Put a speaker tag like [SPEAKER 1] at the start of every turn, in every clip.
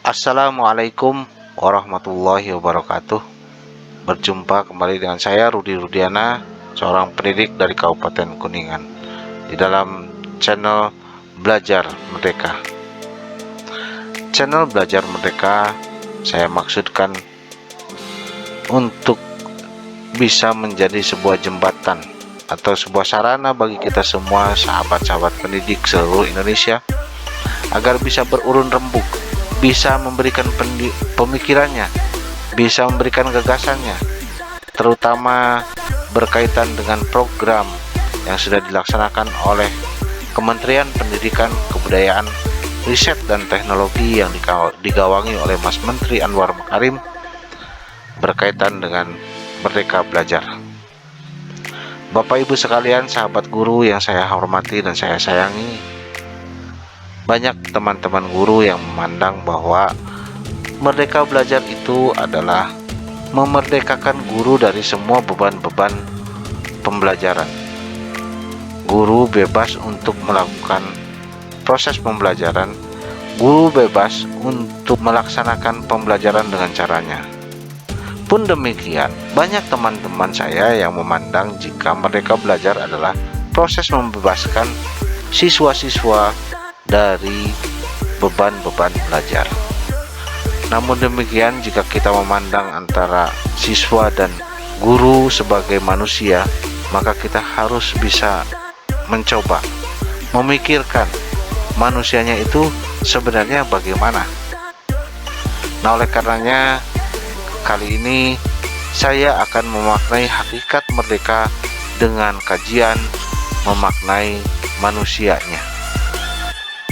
[SPEAKER 1] Assalamualaikum warahmatullahi wabarakatuh. Berjumpa kembali dengan saya Rudi Rudiana, seorang pendidik dari Kabupaten Kuningan, di dalam channel Belajar Merdeka. Channel Belajar Merdeka saya maksudkan untuk bisa menjadi sebuah jembatan atau sebuah sarana bagi kita semua sahabat-sahabat pendidik seluruh Indonesia agar bisa berurun rembuk, bisa memberikan pemikirannya, bisa memberikan gagasannya, terutama berkaitan dengan program yang sudah dilaksanakan oleh Kementerian Pendidikan, Kebudayaan, Riset dan Teknologi yang digawangi oleh Mas Menteri Anwar Makarim berkaitan dengan Merdeka Belajar. Bapak Ibu sekalian, sahabat guru yang saya hormati dan saya sayangi, banyak teman-teman guru yang memandang bahwa Merdeka Belajar itu adalah memerdekakan guru dari semua beban-beban pembelajaran. Guru bebas untuk melakukan proses pembelajaran, guru bebas untuk melaksanakan pembelajaran dengan caranya. Pun demikian, banyak teman-teman saya yang memandang jika Merdeka Belajar adalah proses membebaskan siswa-siswa dari beban-beban belajar. Namun demikian, jika kita memandang antara siswa dan guru sebagai manusia, maka kita harus bisa mencoba memikirkan manusianya itu sebenarnya bagaimana. Nah, oleh karenanya kali ini saya akan memaknai hakikat merdeka dengan kajian memaknai manusianya.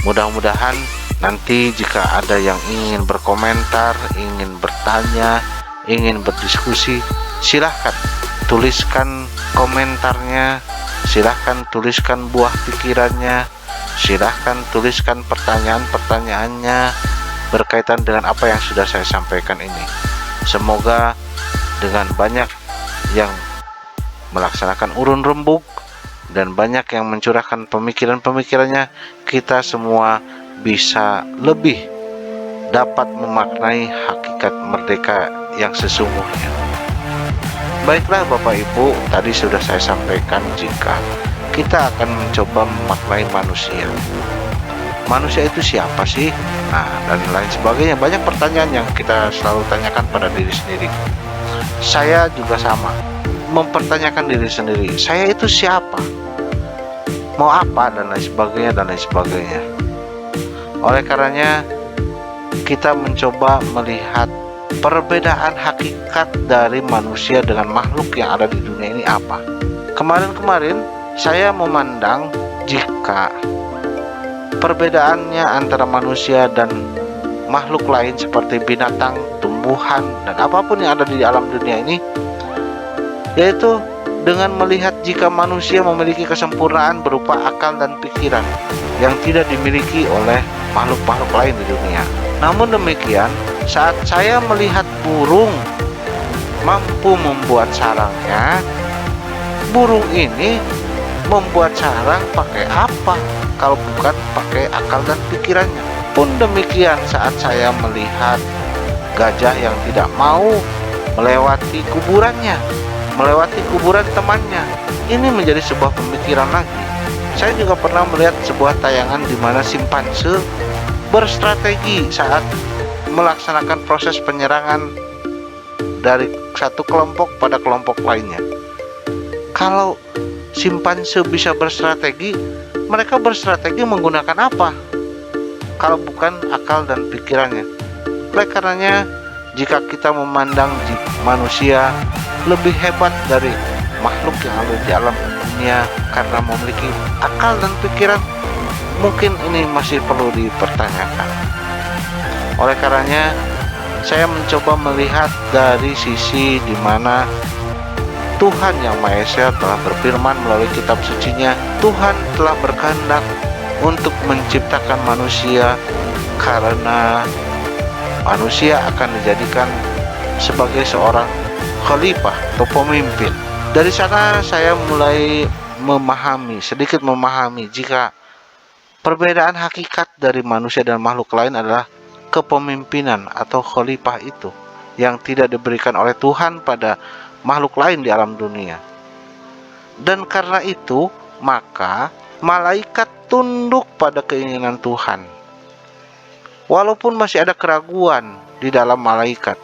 [SPEAKER 1] Mudah-mudahan nanti jika ada yang ingin berkomentar, ingin bertanya, ingin berdiskusi, silahkan tuliskan komentarnya, silahkan tuliskan buah pikirannya, silahkan tuliskan pertanyaan-pertanyaannya berkaitan dengan apa yang sudah saya sampaikan ini. Semoga dengan banyak yang melaksanakan urun rembuk dan banyak yang mencurahkan pemikiran-pemikirannya, kita semua bisa lebih dapat memaknai hakikat merdeka yang sesungguhnya. Baiklah Bapak Ibu, tadi sudah saya sampaikan jika kita akan mencoba memaknai manusia. Manusia itu siapa sih? Nah, dan lain sebagainya. Banyak pertanyaan yang kita selalu tanyakan pada diri sendiri. Saya juga sama, mempertanyakan diri sendiri. Saya itu siapa? Mau apa? Dan lain sebagainya, dan lain sebagainya. Oleh karenanya, kita mencoba melihat perbedaan hakikat dari manusia dengan makhluk yang ada di dunia ini apa. Kemarin-kemarin saya memandang jika perbedaannya antara manusia dan makhluk lain seperti binatang, tumbuhan, dan apapun yang ada di alam dunia ini, yaitu dengan melihat jika manusia memiliki kesempurnaan berupa akal dan pikiran yang tidak dimiliki oleh makhluk-makhluk lain di dunia. Namun demikian, saat saya melihat burung mampu membuat sarangnya, burung ini membuat sarang pakai apa kalau bukan pakai akal dan pikirannya? Pun demikian saat saya melihat gajah yang tidak mau melewati kuburannya, melewati kuburan temannya, ini menjadi sebuah pemikiran lagi. Saya juga pernah melihat sebuah tayangan di mana simpanse berstrategi saat melaksanakan proses penyerangan dari satu kelompok pada kelompok lainnya. Kalau simpanse bisa berstrategi, mereka berstrategi menggunakan apa kalau bukan akal dan pikirannya? Oleh karenanya, jika kita memandang manusia lebih hebat dari makhluk yang ada di alam dunia karena memiliki akal dan pikiran, mungkin ini masih perlu dipertanyakan. Oleh karenanya, saya mencoba melihat dari sisi di mana Tuhan Yang Maha Esa telah berfirman melalui kitab sucinya, Tuhan telah berkehendak untuk menciptakan manusia karena manusia akan dijadikan sebagai seorang khalifah atau pemimpin. Dari sana saya mulai sedikit memahami jika perbedaan hakikat dari manusia dan makhluk lain adalah kepemimpinan atau khalifah itu yang tidak diberikan oleh Tuhan pada makhluk lain di alam dunia. Dan karena itu, maka malaikat tunduk pada keinginan Tuhan. Walaupun masih ada keraguan di dalam malaikat,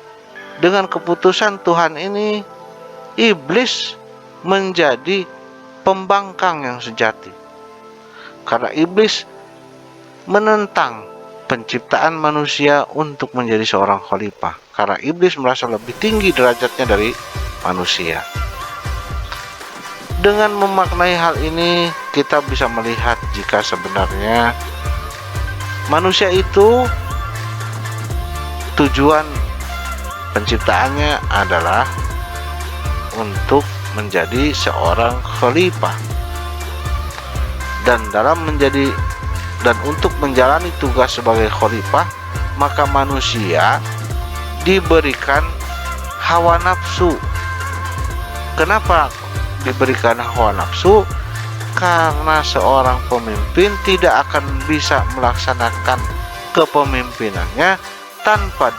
[SPEAKER 1] dengan keputusan Tuhan ini, iblis menjadi pembangkang yang sejati. Karena iblis menentang penciptaan manusia untuk menjadi seorang khalifah. Karena iblis merasa lebih tinggi derajatnya dari manusia. Dengan memaknai hal ini, kita bisa melihat jika sebenarnya manusia itu tujuan penciptaannya adalah untuk menjadi seorang khalifah. Dan untuk menjalani tugas sebagai khalifah, maka manusia diberikan hawa nafsu. Kenapa diberikan hawa nafsu? Karena seorang pemimpin tidak akan bisa melaksanakan kepemimpinannya tanpa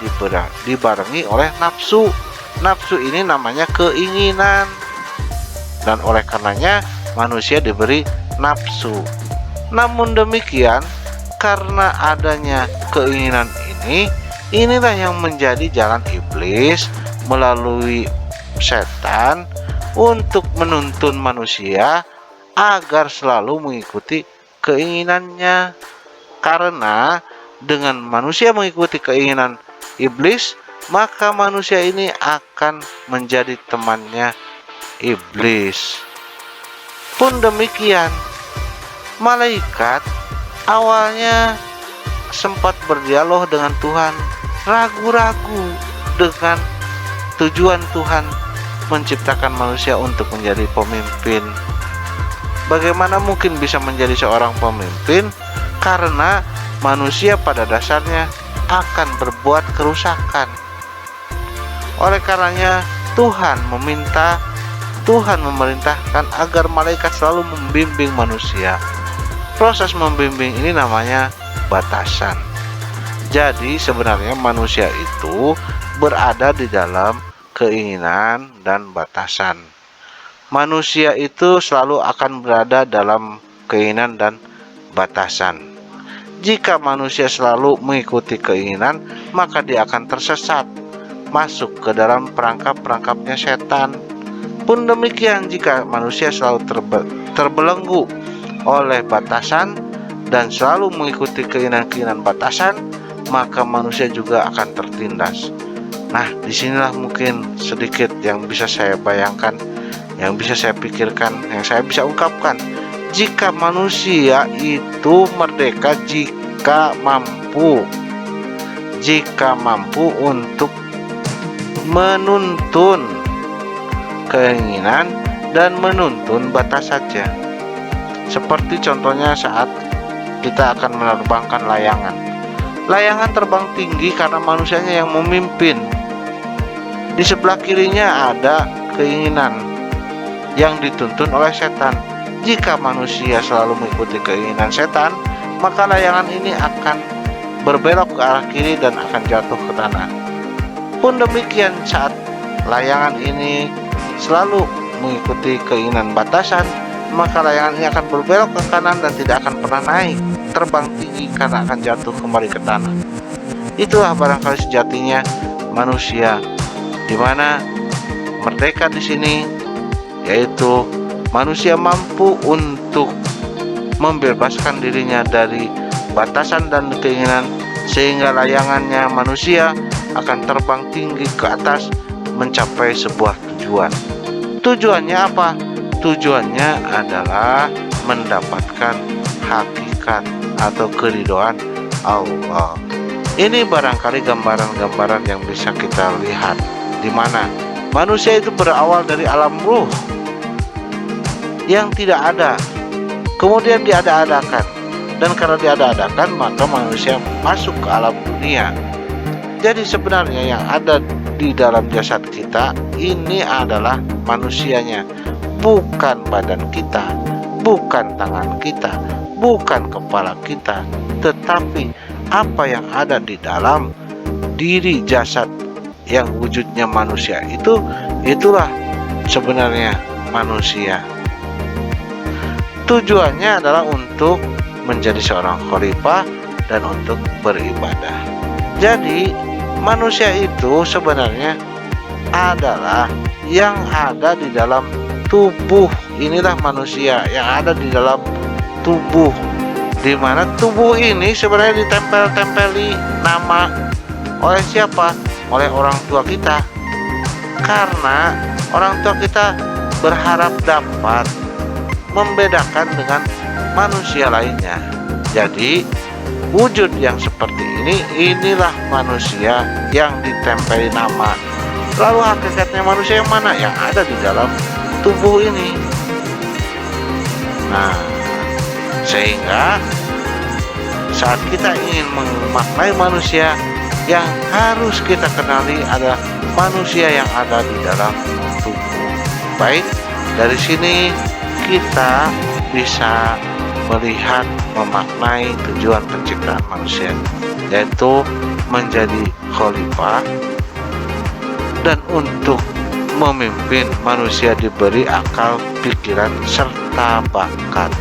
[SPEAKER 1] dibarengi oleh nafsu. Nafsu ini namanya keinginan, dan oleh karenanya manusia diberi nafsu. Namun demikian, karena adanya keinginan inilah yang menjadi jalan iblis melalui setan untuk menuntun manusia agar selalu mengikuti keinginannya. Karena dengan manusia mengikuti keinginan iblis, maka manusia ini akan menjadi temannya iblis. Pun demikian, malaikat awalnya sempat berdialog dengan Tuhan, ragu-ragu dengan tujuan Tuhan menciptakan manusia untuk menjadi pemimpin. Bagaimana mungkin bisa menjadi seorang pemimpin? Karena manusia pada dasarnya akan berbuat kerusakan. Oleh karenanya Tuhan memerintahkan agar malaikat selalu membimbing manusia. Proses membimbing ini namanya batasan. Jadi sebenarnya manusia itu berada di dalam keinginan dan batasan. Manusia itu selalu akan berada dalam keinginan dan batasan. Jika manusia selalu mengikuti keinginan, maka dia akan tersesat, masuk ke dalam perangkap-perangkapnya setan. Pun demikian, jika manusia selalu terbelenggu oleh batasan dan selalu mengikuti keinginan-keinginan batasan, maka manusia juga akan tertindas. Nah, disinilah mungkin sedikit yang bisa saya bayangkan, yang bisa saya pikirkan, yang saya bisa ungkapkan. Jika manusia itu merdeka, jika mampu untuk menuntun keinginan dan menuntun batas saja. Seperti contohnya saat kita akan menerbangkan layangan. Layangan terbang tinggi karena manusianya yang memimpin. Di sebelah kirinya ada keinginan yang dituntun oleh setan. Jika manusia selalu mengikuti keinginan setan, maka layangan ini akan berbelok ke arah kiri dan akan jatuh ke tanah. Pun demikian, saat layangan ini selalu mengikuti keinginan batasan, maka layangan ini akan berbelok ke kanan dan tidak akan pernah naik terbang tinggi karena akan jatuh kembali ke tanah. Itulah barangkali sejatinya manusia, di mana merdeka di sini yaitu manusia mampu untuk membebaskan dirinya dari batasan dan keinginan, sehingga layangannya manusia akan terbang tinggi ke atas mencapai sebuah tujuan. Tujuannya apa? Tujuannya adalah mendapatkan hakikat atau keridhaan Allah. Ini barangkali gambaran-gambaran yang bisa kita lihat, di mana manusia itu berawal dari alam ruh yang tidak ada, kemudian diada-adakan, dan karena diada-adakan maka manusia masuk ke alam dunia. Jadi sebenarnya yang ada di dalam jasad kita ini adalah manusianya, bukan badan kita, bukan tangan kita, bukan kepala kita, tetapi apa yang ada di dalam diri jasad yang wujudnya manusia itulah sebenarnya manusia. Tujuannya adalah untuk menjadi seorang khalifah dan untuk beribadah. Jadi manusia itu sebenarnya adalah yang ada di dalam tubuh. Inilah manusia yang ada di dalam tubuh, di mana tubuh ini sebenarnya ditempel-tempeli nama oleh siapa? Oleh orang tua kita. Karena orang tua kita berharap dapat membedakan dengan manusia lainnya. Jadi wujud yang seperti inilah manusia yang ditempeli nama. Lalu hakikatnya manusia yang mana? Yang ada di dalam tubuh ini. Nah, sehingga saat kita ingin memaknai manusia, yang harus kita kenali adalah manusia yang ada di dalam tubuh. Baik, dari sini kita bisa melihat, memaknai tujuan penciptaan manusia, yaitu menjadi khalifah, dan untuk memimpin manusia diberi akal, pikiran, serta bakat.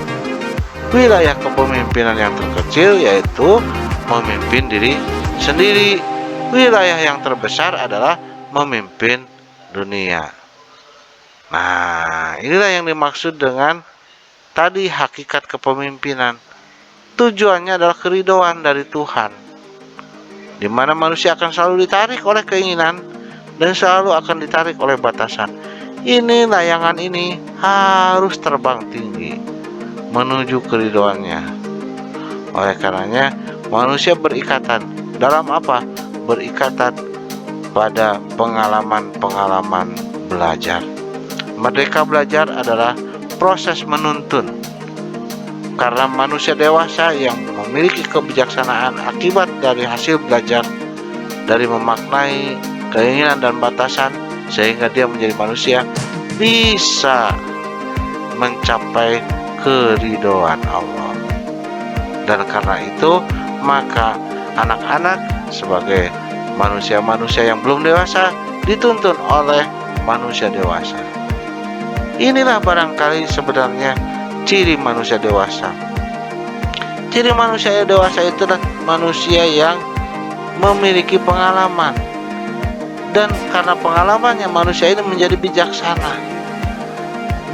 [SPEAKER 1] Wilayah kepemimpinan yang terkecil yaitu memimpin diri sendiri. Wilayah yang terbesar adalah memimpin dunia. Nah, inilah yang dimaksud dengan tadi hakikat kepemimpinan. Tujuannya adalah keridhaan dari Tuhan, di mana manusia akan selalu ditarik oleh keinginan dan selalu akan ditarik oleh batasan. Ini layangan ini harus terbang tinggi menuju keridhaannya. Oleh karenanya manusia berikatan dalam apa? Berikatan pada pengalaman-pengalaman belajar. Merdeka belajar adalah proses menuntun, karena manusia dewasa yang memiliki kebijaksanaan akibat dari hasil belajar, dari memaknai keinginan dan batasan, sehingga dia menjadi manusia bisa mencapai keridhaan Allah. Dan karena itu maka anak-anak sebagai manusia-manusia yang belum dewasa dituntun oleh manusia dewasa. Inilah barangkali sebenarnya ciri manusia dewasa. Ciri manusia dewasa itu adalah manusia yang memiliki pengalaman, dan karena pengalamannya manusia ini menjadi bijaksana.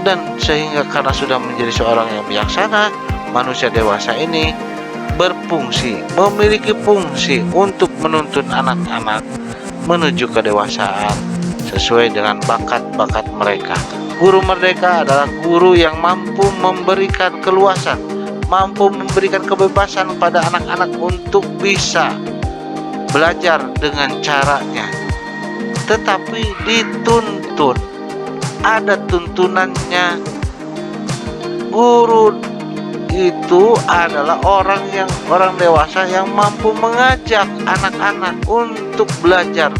[SPEAKER 1] Dan sehingga karena sudah menjadi seorang yang bijaksana, manusia dewasa ini berfungsi, memiliki fungsi untuk menuntun anak-anak menuju kedewasaan sesuai dengan bakat-bakat mereka. Guru merdeka adalah guru yang mampu memberikan keluasan, mampu memberikan kebebasan pada anak-anak untuk bisa belajar dengan caranya, tetapi dituntun, ada tuntunannya. Guru itu adalah orang dewasa yang mampu mengajak anak-anak untuk belajar,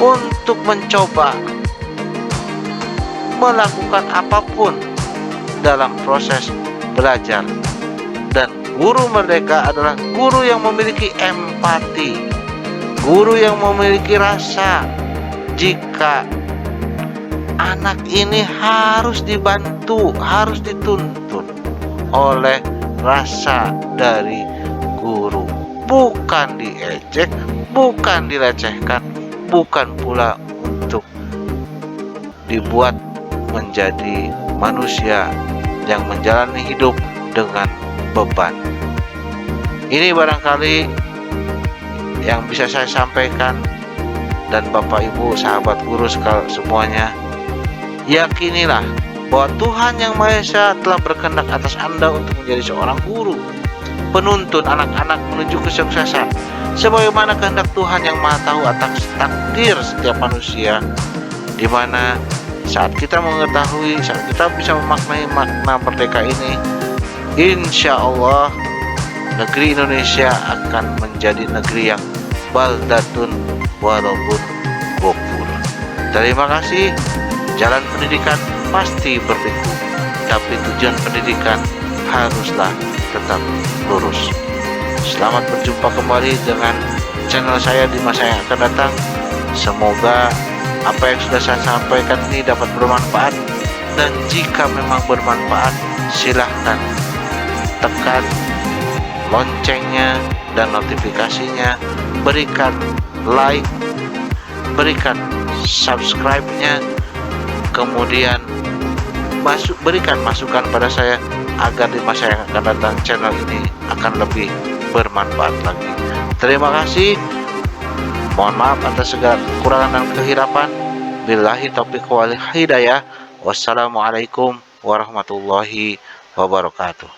[SPEAKER 1] untuk mencoba melakukan apapun dalam proses belajar. Dan guru merdeka adalah guru yang memiliki empati, guru yang memiliki rasa. Jika anak ini harus dibantu, harus dituntun oleh rasa dari guru, bukan diejek, bukan dilecehkan, bukan pula untuk dibuat menjadi manusia yang menjalani hidup dengan beban. Ini barangkali yang bisa saya sampaikan. Dan Bapak Ibu sahabat guru semuanya, yakinilah bahwa Tuhan Yang Maha Esa telah berkehendak atas Anda untuk menjadi seorang guru, penuntun anak-anak menuju kesuksesan, sebagaimana kehendak Tuhan Yang Maha Tahu atas takdir setiap manusia, di mana saat kita mengetahui, saat kita bisa memaknai makna merdeka ini, insya Allah negeri Indonesia akan menjadi negeri yang baldatun warabun gofur. Terima kasih. Jalan pendidikan pasti berliku, tapi tujuan pendidikan haruslah tetap lurus. Selamat berjumpa kembali dengan channel saya di masa yang akan datang. Semoga apa yang sudah saya sampaikan ini dapat bermanfaat, dan jika memang bermanfaat, silahkan tekan loncengnya dan notifikasinya, berikan like, berikan subscribe-nya, kemudian berikan masukan pada saya agar di masa yang akan datang channel ini akan lebih bermanfaat lagi. Terima kasih. Mohon maaf atas segala kekurangan dan kehilafan. Billahi taufiq wal hidayah. Wassalamualaikum warahmatullahi wabarakatuh.